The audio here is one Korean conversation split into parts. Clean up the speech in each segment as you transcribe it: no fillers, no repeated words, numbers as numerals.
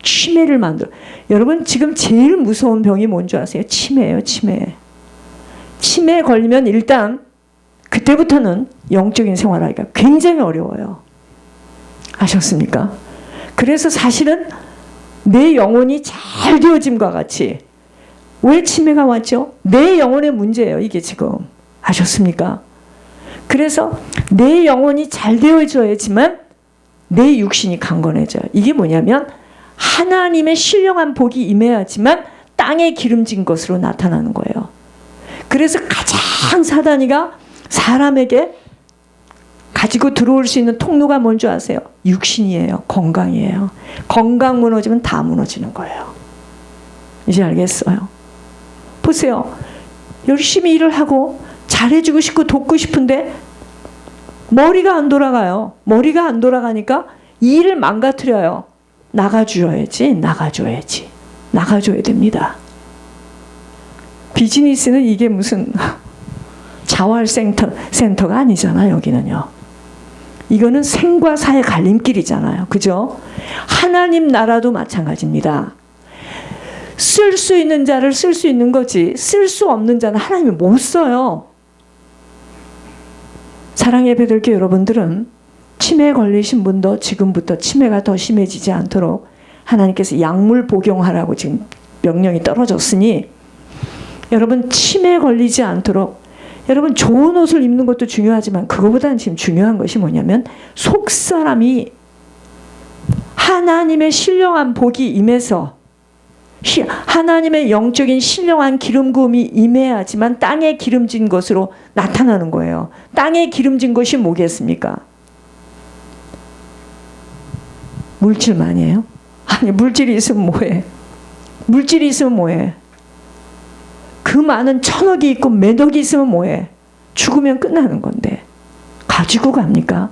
치매를 만들어. 여러분 지금 제일 무서운 병이 뭔지 아세요? 치매예요. 치매. 치매에 걸리면 일단 그때부터는 영적인 생활하기가 굉장히 어려워요. 아셨습니까? 그래서 사실은 내 영혼이 잘 되어짐과 같이, 왜 치매가 왔죠? 내 영혼의 문제예요. 이게 지금. 아셨습니까? 그래서 내 영혼이 잘 되어져야지만 내 육신이 강건해져요. 이게 뭐냐면 하나님의 신령한 복이 임해야지만 땅에 기름진 것으로 나타나는 거예요. 그래서 가장 사단이가 사람에게 가지고 들어올 수 있는 통로가 뭔지 아세요? 육신이에요. 건강이에요. 건강 무너지면 다 무너지는 거예요. 이제 알겠어요? 보세요. 열심히 일을 하고 잘해주고 싶고 돕고 싶은데 머리가 안 돌아가요. 머리가 안 돌아가니까 일을 망가뜨려요. 나가줘야지. 나가줘야 됩니다. 비즈니스는 이게 무슨 자활센터가 아니잖아. 여기는요. 이거는 생과 사의 갈림길이잖아요. 그죠? 하나님 나라도 마찬가지입니다. 쓸 수 있는 자를 쓸 수 있는 거지, 쓸 수 없는 자는 하나님이 못 써요. 사랑의 배들교 여러분들은 치매에 걸리신 분도 지금부터 치매가 더 심해지지 않도록 하나님께서 약물 복용하라고 지금 명령이 떨어졌으니, 여러분 치매에 걸리지 않도록 여러분 좋은 옷을 입는 것도 중요하지만 그거보다는 지금 중요한 것이 뭐냐면 속사람이 하나님의 신령한 복이 임해서 하나님의 영적인 신령한 기름 부음이 임해야지만 땅에 기름진 것으로 나타나는 거예요. 땅에 기름진 것이 뭐겠습니까? 물질만이에요? 아니, 물질이 있으면 뭐해? 물질이 있으면 뭐해? 그 많은 천억이 있고 몇억이 있으면 뭐해? 죽으면 끝나는 건데 가지고 갑니까?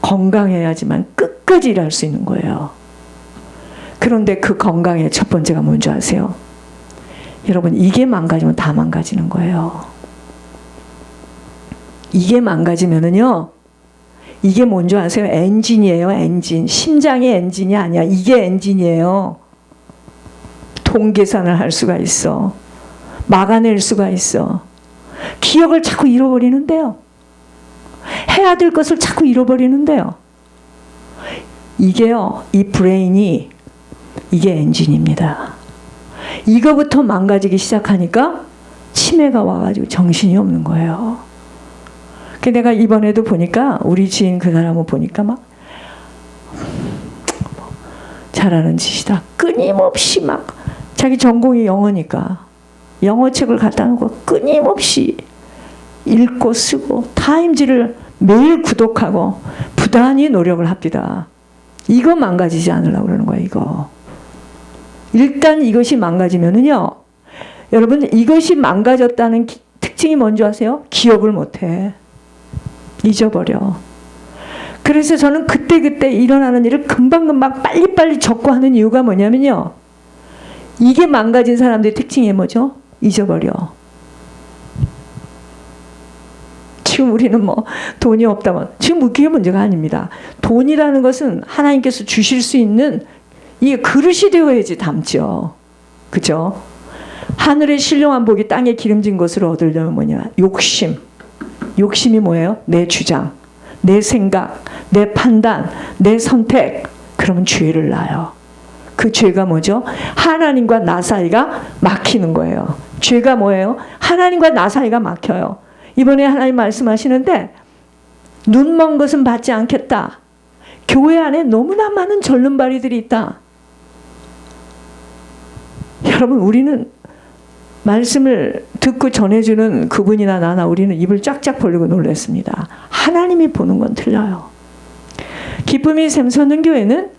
건강해야지만 끝까지 일할 수 있는 거예요. 그런데 그 건강의 첫 번째가 뭔지 아세요? 여러분, 이게 망가지면 다 망가지는 거예요. 이게 망가지면은요, 이게 뭔지 아세요? 엔진이에요. 엔진. 심장이 엔진이 아니야. 이게 엔진이에요. 통계산을 할 수가 있어. 막아낼 수가 있어. 기억을 자꾸 잃어버리는데요. 해야 될 것을 자꾸 잃어버리는데요. 이게요, 이 브레인이 이게 엔진입니다. 이거부터 망가지기 시작하니까 치매가 와가지고 정신이 없는 거예요. 내가 이번에도 보니까 우리 지인 그 사람을 보니까 막 잘하는 짓이다. 끊임없이 막 자기 전공이 영어니까 영어책을 갖다 놓고 끊임없이 읽고 쓰고 타임지를 매일 구독하고 부단히 노력을 합니다. 이거 망가지지 않으려고 그러는 거예요. 이거. 일단 이것이 망가지면은요, 여러분 이것이 망가졌다는 특징이 뭔지 아세요? 기억을 못해. 잊어버려. 그래서 저는 그때그때 일어나는 일을 금방금방 빨리빨리 적고 하는 이유가 뭐냐면요, 이게 망가진 사람들의 특징이 뭐죠? 잊어버려. 지금 우리는 뭐 돈이 없다면, 지금 그게 문제가 아닙니다. 돈이라는 것은 하나님께서 주실 수 있는 이게 그릇이 되어야지 담죠. 그죠? 하늘의 신령한 복이 땅에 기름진 것으로 얻으려면 뭐냐? 욕심. 욕심이 뭐예요? 내 주장, 내 생각, 내 판단, 내 선택. 그러면 죄를 낳아요. 그 죄가 뭐죠? 하나님과 나 사이가 막히는 거예요. 죄가 뭐예요? 하나님과 나 사이가 막혀요. 이번에 하나님 말씀하시는데 눈 먼 것은 받지 않겠다. 교회 안에 너무나 많은 절름발이들이 있다. 여러분, 우리는 말씀을 듣고 전해주는 그분이나 나나 우리는 입을 쫙쫙 벌리고 놀랐습니다. 하나님이 보는 건 틀려요. 기쁨이 샘솟는 교회는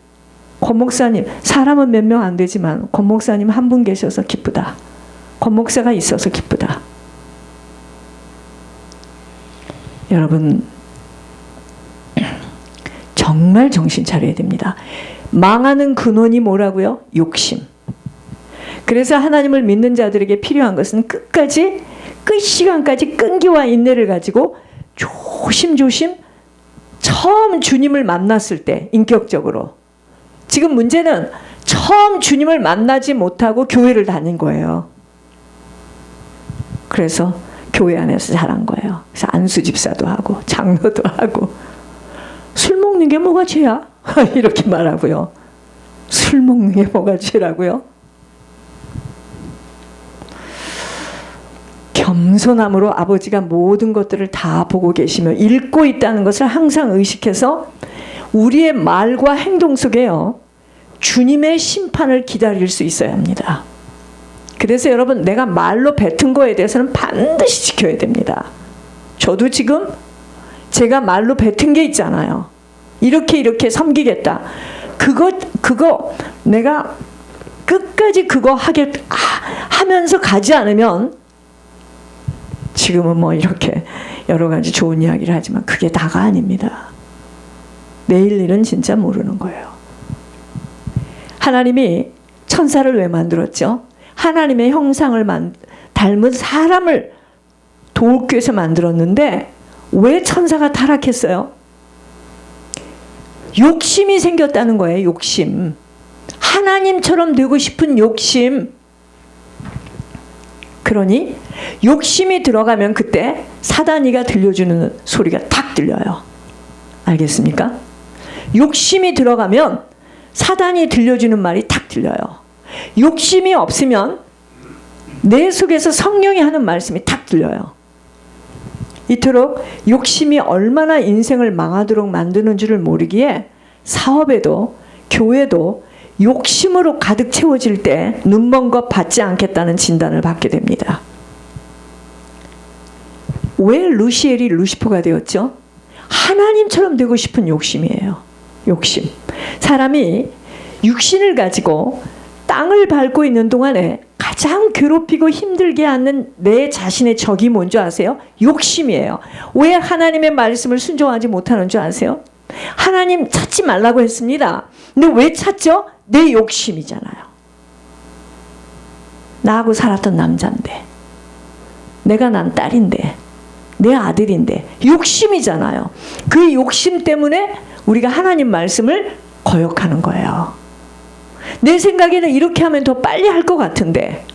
권목사님, 사람은 몇 명 안 되지만 권목사님 한 분 계셔서 기쁘다. 권목사가 있어서 기쁘다. 여러분, 정말 정신 차려야 됩니다. 망하는 근원이 뭐라고요? 욕심. 그래서 하나님을 믿는 자들에게 필요한 것은 끝까지, 끝 시간까지 끈기와 인내를 가지고 조심조심 처음 주님을 만났을 때 인격적으로. 지금 문제는 처음 주님을 만나지 못하고 교회를 다닌 거예요. 그래서 교회 안에서 자란 거예요. 그래서 안수 집사도 하고 장로도 하고. 술 먹는 게 뭐가 죄야? 이렇게 말하고요. 술 먹는 게 뭐가 죄라고요? 겸손함으로 아버지가 모든 것들을 다 보고 계시며 읽고 있다는 것을 항상 의식해서 우리의 말과 행동 속에요, 주님의 심판을 기다릴 수 있어야 합니다. 그래서 여러분, 내가 말로 뱉은 거에 대해서는 반드시 지켜야 됩니다. 저도 지금 제가 말로 뱉은 게 있잖아요. 이렇게 섬기겠다. 그거 내가 끝까지 그거 하면서 가지 않으면, 지금은 뭐 이렇게 여러 가지 좋은 이야기를 하지만 그게 다가 아닙니다. 내일 일은 진짜 모르는 거예요. 하나님이 천사를 왜 만들었죠? 하나님의 형상을 닮은 사람을 돕기 위해서 만들었는데 왜 천사가 타락했어요? 욕심이 생겼다는 거예요. 욕심. 하나님처럼 되고 싶은 욕심. 그러니 욕심이 들어가면 그때 사단이가 들려주는 소리가 탁 들려요. 알겠습니까? 욕심이 들어가면 사단이 들려주는 말이 탁 들려요. 욕심이 없으면 내 속에서 성령이 하는 말씀이 탁 들려요. 이토록 욕심이 얼마나 인생을 망하도록 만드는 줄을 모르기에 사업에도 교회도 욕심으로 가득 채워질 때 눈먼 것 받지 않겠다는 진단을 받게 됩니다. 왜 루시엘이 루시퍼가 되었죠? 하나님처럼 되고 싶은 욕심이에요. 욕심. 사람이 육신을 가지고 땅을 밟고 있는 동안에 가장 괴롭히고 힘들게 하는 내 자신의 적이 뭔지 아세요? 욕심이에요. 왜 하나님의 말씀을 순종하지 못하는 줄 아세요? 하나님 찾지 말라고 했습니다. 근데 왜 찾죠? 내 욕심이잖아요. 나하고 살았던 남자인데, 내가 난 딸인데, 내 아들인데, 욕심이잖아요. 그 욕심 때문에 우리가 하나님 말씀을 거역하는 거예요. 내 생각에는 이렇게 하면 더 빨리 할 것 같은데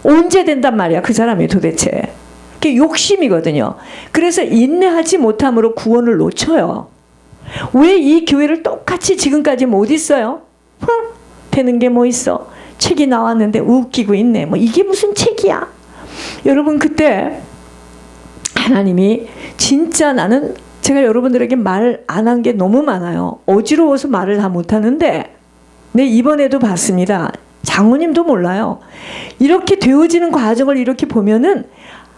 언제 된단 말이야, 그 사람이 도대체. 그게 욕심이거든요. 그래서 인내하지 못함으로 구원을 놓쳐요. 왜 이 교회를 똑같이 지금까지 못 있어요? 되는 게 뭐 있어? 책이 나왔는데 웃기고 있네. 뭐 이게 무슨 책이야? 여러분, 그때 하나님이 진짜, 나는 제가 여러분들에게 말 안 한 게 너무 많아요. 어지러워서 말을 다 못하는데, 네, 이번에도 봤습니다. 장모님도 몰라요. 이렇게 되어지는 과정을 이렇게 보면은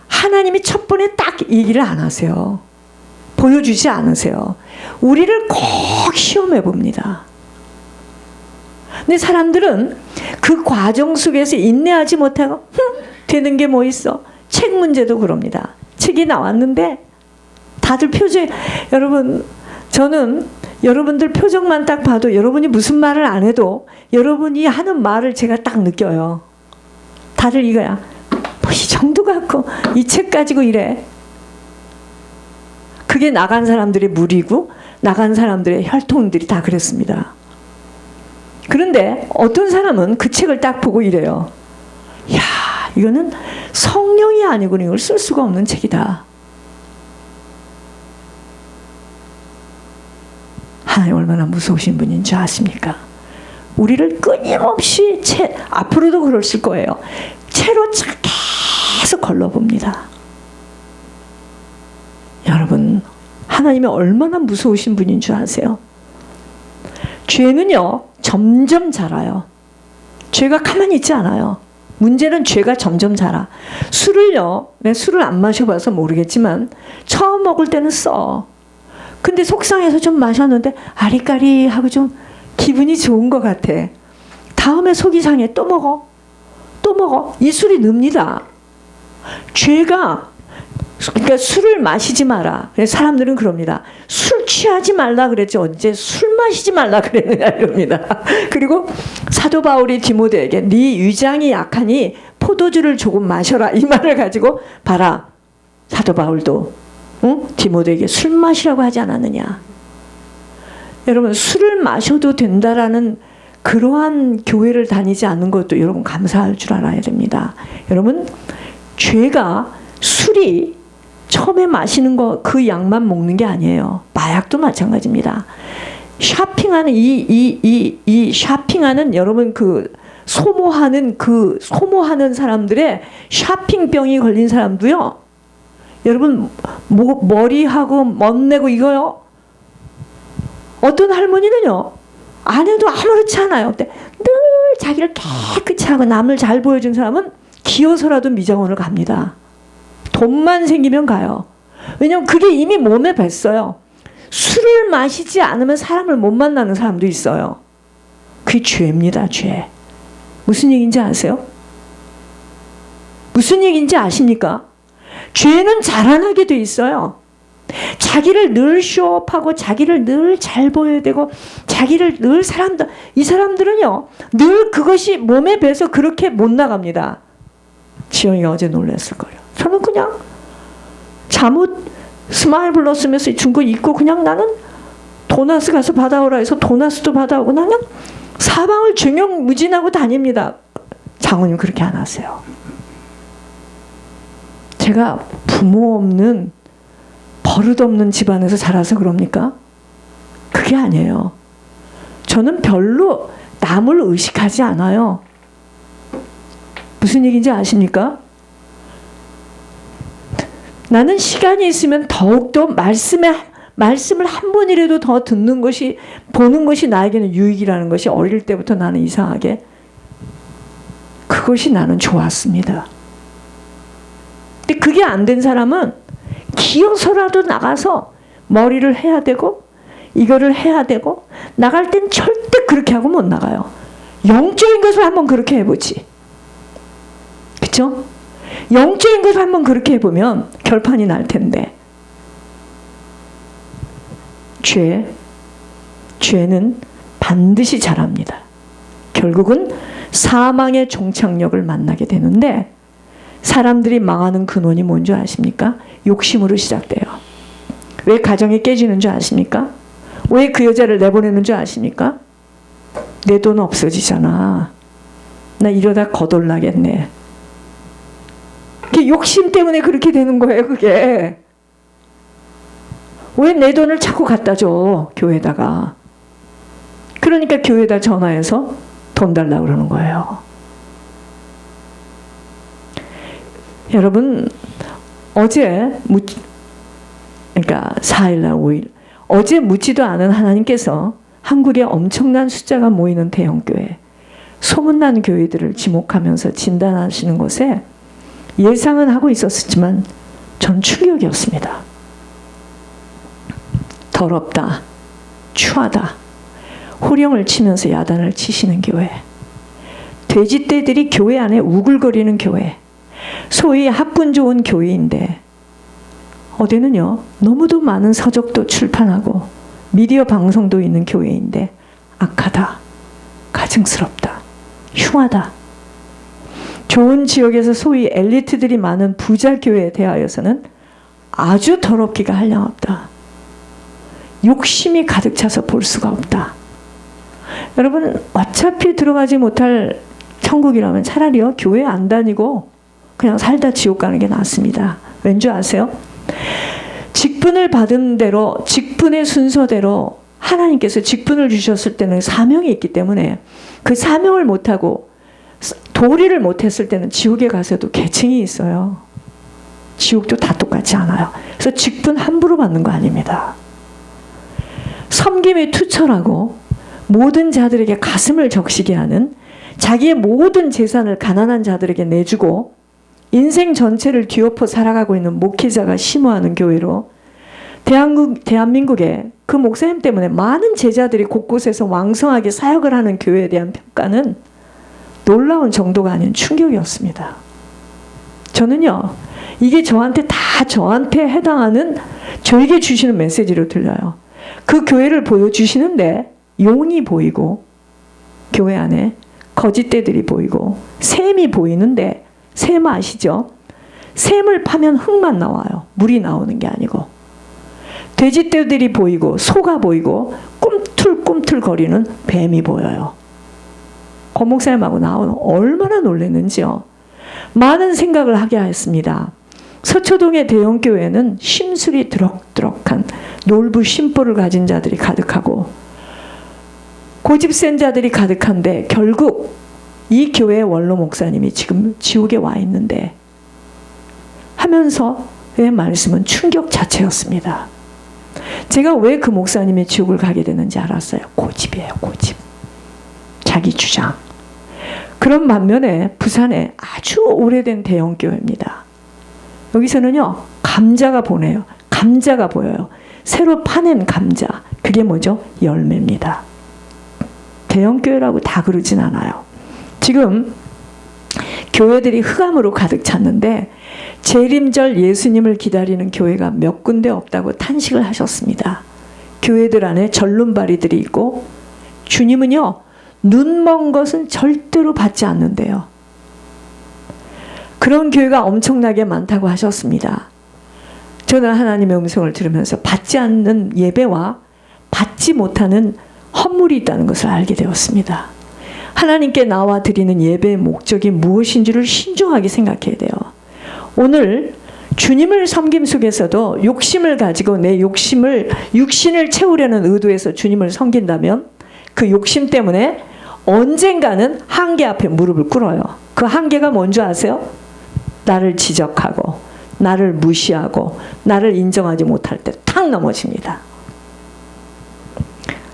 하나님이 첫 번에 딱 얘기를 안 하세요. 보여주지 않으세요. 우리를 꼭 시험해 봅니다. 근데 사람들은 그 과정 속에서 인내하지 못하고 되는 게 뭐 있어? 책 문제도 그럽니다. 책이 나왔는데 다들 표정, 여러분, 저는 여러분들 표정만 딱 봐도 여러분이 무슨 말을 안 해도 여러분이 하는 말을 제가 딱 느껴요. 다들 이거야. 뭐 이 정도 갖고 이 책 가지고 이래. 그게 나간 사람들의 무리고 나간 사람들의 혈통들이 다 그랬습니다. 그런데 어떤 사람은 그 책을 딱 보고 이래요. 야, 이거는 성령이 아니고는 이걸 쓸 수가 없는 책이다. 하나님 얼마나 무서우신 분인 줄 아십니까? 우리를 끊임없이 앞으로도 그러실 거예요. 채로 계속 걸러봅니다. 여러분, 하나님이 얼마나 무서우신 분인 줄 아세요? 죄는요, 점점 자라요. 죄가 가만히 있지 않아요. 문제는 죄가 점점 자라. 술을요, 내 술을 안 마셔봐서 모르겠지만 처음 먹을 때는 써. 근데 속상해서 좀 마셨는데 아리까리하고 좀 기분이 좋은 것 같아. 다음에 속이 상해. 또 먹어. 또 먹어. 이 술이 늡니다. 죄가, 그러니까 술을 마시지 마라. 사람들은 그럽니다. 술 취하지 말라 그랬지 언제 술 마시지 말라 그랬느냐 이럽니다. 그리고 사도 바울이 디모데에게 네 위장이 약하니 포도주를 조금 마셔라, 이 말을 가지고 봐라. 사도 바울도 디모데에게 술 마시라고 하지 않았느냐. 여러분, 술을 마셔도 된다라는 그러한 교회를 다니지 않는 것도 여러분 감사할 줄 알아야 됩니다. 여러분, 죄가 술이 처음에 마시는 거 그 약만 먹는 게 아니에요. 마약도 마찬가지입니다. 샤핑하는 이 샤핑하는 여러분 소모하는 사람들의 샤핑병이 걸린 사람도요. 여러분 머리하고 멋내고 이거요. 어떤 할머니는요. 아내도 아무렇지 않아요. 근데 늘 자기를 깨끗이 하고 남을 잘 보여준 사람은 기어서라도 미장원을 갑니다. 돈만 생기면 가요. 왜냐면 그게 이미 몸에 뱄어요. 술을 마시지 않으면 사람을 못 만나는 사람도 있어요. 그게 죄입니다. 죄. 무슨 얘기인지 아세요? 무슨 얘기인지 아십니까? 죄는 자라나게 돼 있어요. 자기를 늘 쇼업하고 자기를 늘 잘 보여야 되고 자기를 늘 이 사람들은요 늘 그것이 몸에 배서 그렇게 못 나갑니다. 지영이가 어제 놀랐을 거예요. 저는 그냥 잠옷 스마일 블러 쓰면서 준 거 입고 그냥 나는 도나스 가서 받아오라 해서 도나스도 받아오고 그냥 사방을 중형무진하고 다닙니다. 장모님 그렇게 안 하세요. 제가 부모 없는 버릇없는 집안에서 자라서 그럽니까? 그게 아니에요. 저는 별로 남을 의식하지 않아요. 무슨 얘기인지 아십니까? 나는 시간이 있으면 더욱더 말씀을 한 번이라도 더 듣는 것이, 보는 것이 나에게는 유익이라는 것이 어릴 때부터 나는 이상하게 그것이 나는 좋았습니다. 근데 그게 안 된 사람은 기어서라도 나가서 머리를 해야 되고 이거를 해야 되고 나갈 땐 절대 그렇게 하고 못 나가요. 영적인 것을 한번 그렇게 해보지. 그쵸? 영적인 것을 한번 그렇게 해보면 결판이 날 텐데. 죄는 반드시 자랍니다. 결국은 사망의 종착역을 만나게 되는데 사람들이 망하는 근원이 뭔지 아십니까? 욕심으로 시작돼요. 왜 가정이 깨지는 줄 아십니까? 왜 그 여자를 내보내는 줄 아십니까? 내 돈 없어지잖아. 나 이러다 거덜나겠네. 욕심 때문에 그렇게 되는 거예요. 그게. 왜 내 돈을 자꾸 갖다 줘 교회에다가. 그러니까 교회에다 전화해서 돈 달라고 그러는 거예요. 여러분 어제 그러니까 4일날 5일 어제 묻지도 않은 하나님께서 한국에 엄청난 숫자가 모이는 대형교회 소문난 교회들을 지목하면서 진단하시는 것에 예상은 하고 있었지만 전 충격이었습니다. 더럽다, 추하다, 호령을 치면서 야단을 치시는 교회, 돼지떼들이 교회 안에 우글거리는 교회, 소위 학군 좋은 교회인데 어디는요 너무도 많은 서적도 출판하고 미디어 방송도 있는 교회인데 악하다, 가증스럽다, 흉하다. 좋은 지역에서 소위 엘리트들이 많은 부자 교회에 대하여서는 아주 더럽기가 한량없다. 욕심이 가득 차서 볼 수가 없다. 여러분 어차피 들어가지 못할 천국이라면 차라리요 교회 안 다니고 그냥 살다 지옥 가는 게 낫습니다. 왠지 아세요? 직분을 받은 대로 직분의 순서대로 하나님께서 직분을 주셨을 때는 사명이 있기 때문에 그 사명을 못하고 도리를 못했을 때는 지옥에 가서도 계층이 있어요. 지옥도 다 똑같지 않아요. 그래서 직분 함부로 받는 거 아닙니다. 섬김이 투철하고 모든 자들에게 가슴을 적시게 하는 자기의 모든 재산을 가난한 자들에게 내주고 인생 전체를 뒤엎어 살아가고 있는 목회자가 심호하는 교회로 대한민국에 그 목사님 때문에 많은 제자들이 곳곳에서 왕성하게 사역을 하는 교회에 대한 평가는 놀라운 정도가 아닌 충격이었습니다. 저는요 이게 저한테 해당하는 저에게 주시는 메시지로 들려요. 그 교회를 보여주시는데 용이 보이고 교회 안에 거짓대들이 보이고 샘이 보이는데 샘 아시죠? 샘을 파면 흙만 나와요. 물이 나오는 게 아니고. 돼지떼들이 보이고 소가 보이고 꿈틀꿈틀 거리는 뱀이 보여요. 권 목사님하고 나오면 얼마나 놀랐는지요. 많은 생각을 하게 하였습니다. 서초동의 대형교회는 심술이 드럭드럭한 놀부 심보를 가진 자들이 가득하고 고집센 자들이 가득한데 결국 이 교회의 원로 목사님이 지금 지옥에 와 있는데 하면서의 말씀은 충격 자체였습니다. 제가 왜 그 목사님이 지옥을 가게 되는지 알았어요. 고집이에요, 고집. 자기 주장. 그런 반면에 부산에 아주 오래된 대형교회입니다. 여기서는요, 감자가 보여요. 감자가 보여요. 새로 파낸 감자. 그게 뭐죠? 열매입니다. 대형교회라고 다 그러진 않아요. 지금 교회들이 흑암으로 가득 찼는데 재림절 예수님을 기다리는 교회가 몇 군데 없다고 탄식을 하셨습니다. 교회들 안에 절름발이들이 있고 주님은요, 눈먼 것은 절대로 받지 않는데요. 그런 교회가 엄청나게 많다고 하셨습니다. 저는 하나님의 음성을 들으면서 받지 않는 예배와 받지 못하는 헌물이 있다는 것을 알게 되었습니다. 하나님께 나와 드리는 예배의 목적이 무엇인지를 신중하게 생각해야 돼요. 오늘 주님을 섬김 속에서도 욕심을 가지고 내 육신을 채우려는 의도에서 주님을 섬긴다면 그 욕심 때문에 언젠가는 한계 앞에 무릎을 꿇어요. 그 한계가 뭔지 아세요? 나를 지적하고 나를 무시하고 나를 인정하지 못할 때 탁 넘어집니다.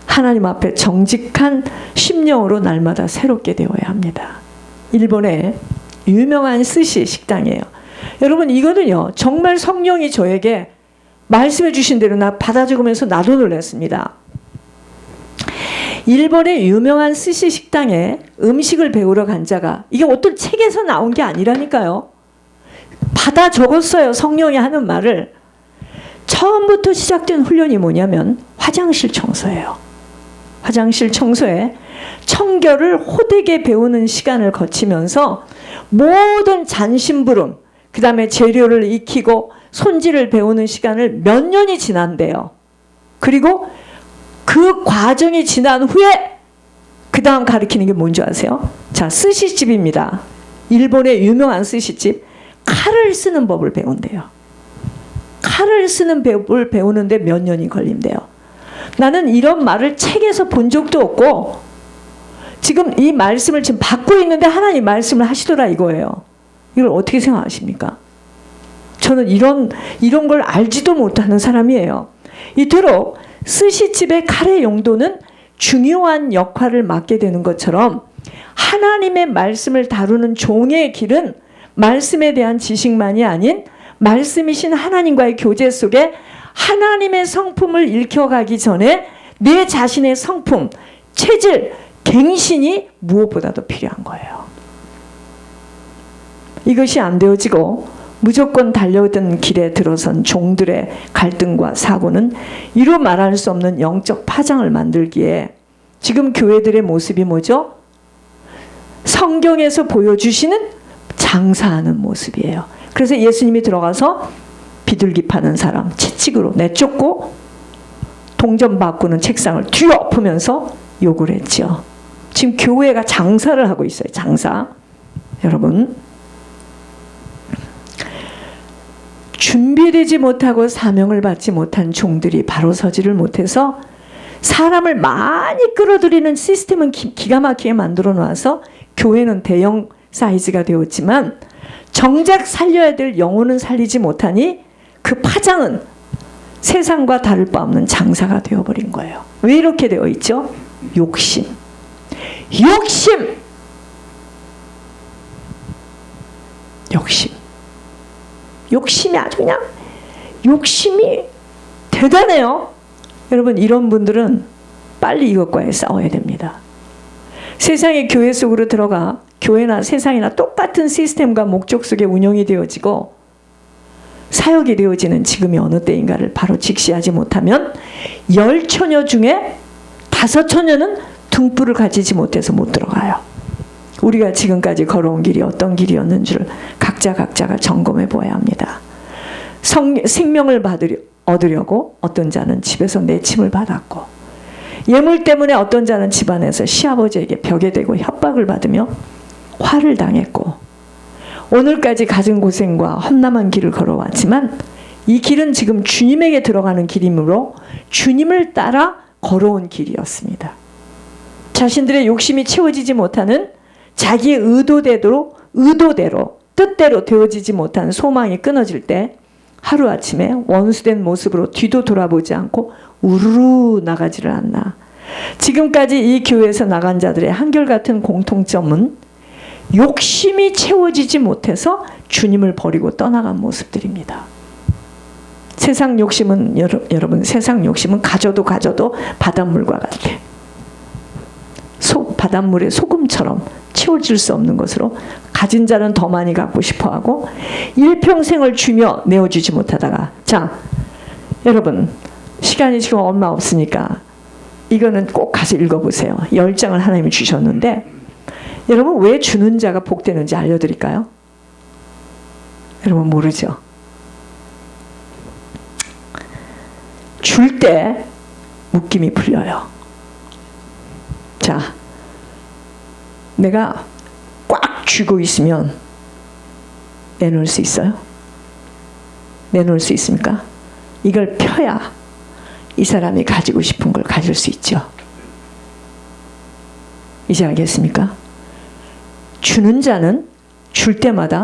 하나님 앞에 정직한 심령으로 날마다 새롭게 되어야 합니다. 일본의 유명한 스시 식당이에요. 여러분, 이거는요, 정말 성령이 저에게 말씀해 주신 대로 나 받아 적으면서 나도 놀랐습니다. 일본의 유명한 스시 식당에 음식을 배우러 간 자가, 이게 어떤 책에서 나온 게 아니라니까요. 받아 적었어요. 성령이 하는 말을. 처음부터 시작된 훈련이 뭐냐면 화장실 청소예요. 화장실 청소에 청결을 호되게 배우는 시간을 거치면서 모든 잔심부름, 그 다음에 재료를 익히고 손질을 배우는 시간을 몇 년이 지난대요. 그리고 그 과정이 지난 후에 그 다음 가르치는 게 뭔지 아세요? 자, 스시집입니다. 일본의 유명한 스시집. 칼을 쓰는 법을 배운대요. 칼을 쓰는 법을 배우는데 몇 년이 걸린대요. 나는 이런 말을 책에서 본 적도 없고 지금 이 말씀을 지금 받고 있는데 하나님 말씀을 하시더라 이거예요. 이걸 어떻게 생각하십니까? 저는 이런 걸 알지도 못하는 사람이에요. 이토록 스시집의 칼의 용도는 중요한 역할을 맡게 되는 것처럼 하나님의 말씀을 다루는 종의 길은 말씀에 대한 지식만이 아닌 말씀이신 하나님과의 교제 속에 하나님의 성품을 읽혀가기 전에 내 자신의 성품, 체질, 갱신이 무엇보다도 필요한 거예요. 이것이 안 되어지고 무조건 달려오던 길에 들어선 종들의 갈등과 사고는 이루 말할 수 없는 영적 파장을 만들기에 지금 교회들의 모습이 뭐죠? 성경에서 보여주시는 장사하는 모습이에요. 그래서 예수님이 들어가서 비둘기 파는 사람 채찍으로 내쫓고 동전 바꾸는 책상을 뒤엎으면서 욕을 했죠. 지금 교회가 장사를 하고 있어요. 장사. 여러분, 준비되지 못하고 사명을 받지 못한 종들이 바로 서지를 못해서 사람을 많이 끌어들이는 시스템은 기가 막히게 만들어 놔서 교회는 대형 사이즈가 되었지만 정작 살려야 될 영혼은 살리지 못하니 그 파장은 세상과 다를 바 없는 장사가 되어버린 거예요. 왜 이렇게 되어 있죠? 욕심. 욕심이 아주 그냥 욕심이 대단해요. 여러분, 이런 분들은 빨리 이것과의 싸워야 됩니다. 세상의 교회 속으로 들어가 교회나 세상이나 똑같은 시스템과 목적 속에 운영이 되어지고 사역이 되어지는 지금이 어느 때인가를 바로 직시하지 못하면 10처녀 중에 5처녀는 등불을 가지지 못해서 못 들어가요. 우리가 지금까지 걸어온 길이 어떤 길이었는지를 각자가 점검해 보아야 합니다. 생명을 얻으려고 어떤 자는 집에서 내침을 받았고 예물 때문에 어떤 자는 집안에서 시아버지에게 벽에 대고 협박을 받으며 화를 당했고 오늘까지 가진 고생과 험난한 길을 걸어왔지만 이 길은 지금 주님에게 들어가는 길이므로 주님을 따라 걸어온 길이었습니다. 자신들의 욕심이 채워지지 못하는 자기의 의도대로 뜻대로 되어지지 못한 소망이 끊어질 때 하루아침에 원수된 모습으로 뒤도 돌아보지 않고 우르르 나가지를 않나. 지금까지 이 교회에서 나간 자들의 한결같은 공통점은 욕심이 채워지지 못해서 주님을 버리고 떠나간 모습들입니다. 세상 욕심은 여러분 세상 욕심은 가져도 바닷물과 같아. 바닷물의 소금처럼 채워질 수 없는 것으로 가진 자는 더 많이 갖고 싶어하고 일평생을 주며 내어주지 못하다가 자 여러분 시간이 지금 얼마 없으니까 이거는 꼭 가서 읽어보세요. 10장을 하나님이 주셨는데 여러분 왜 주는 자가 복되는지 알려드릴까요? 여러분 모르죠? 줄 때 묶임이 풀려요. 자, 내가 꽉 쥐고 있으면 내놓을 수 있어요? 내놓을 수 있습니까? 이걸 펴야 이 사람이 가지고 싶은 걸 가질 수 있죠. 이제 알겠습니까? 주는 자는 줄 때마다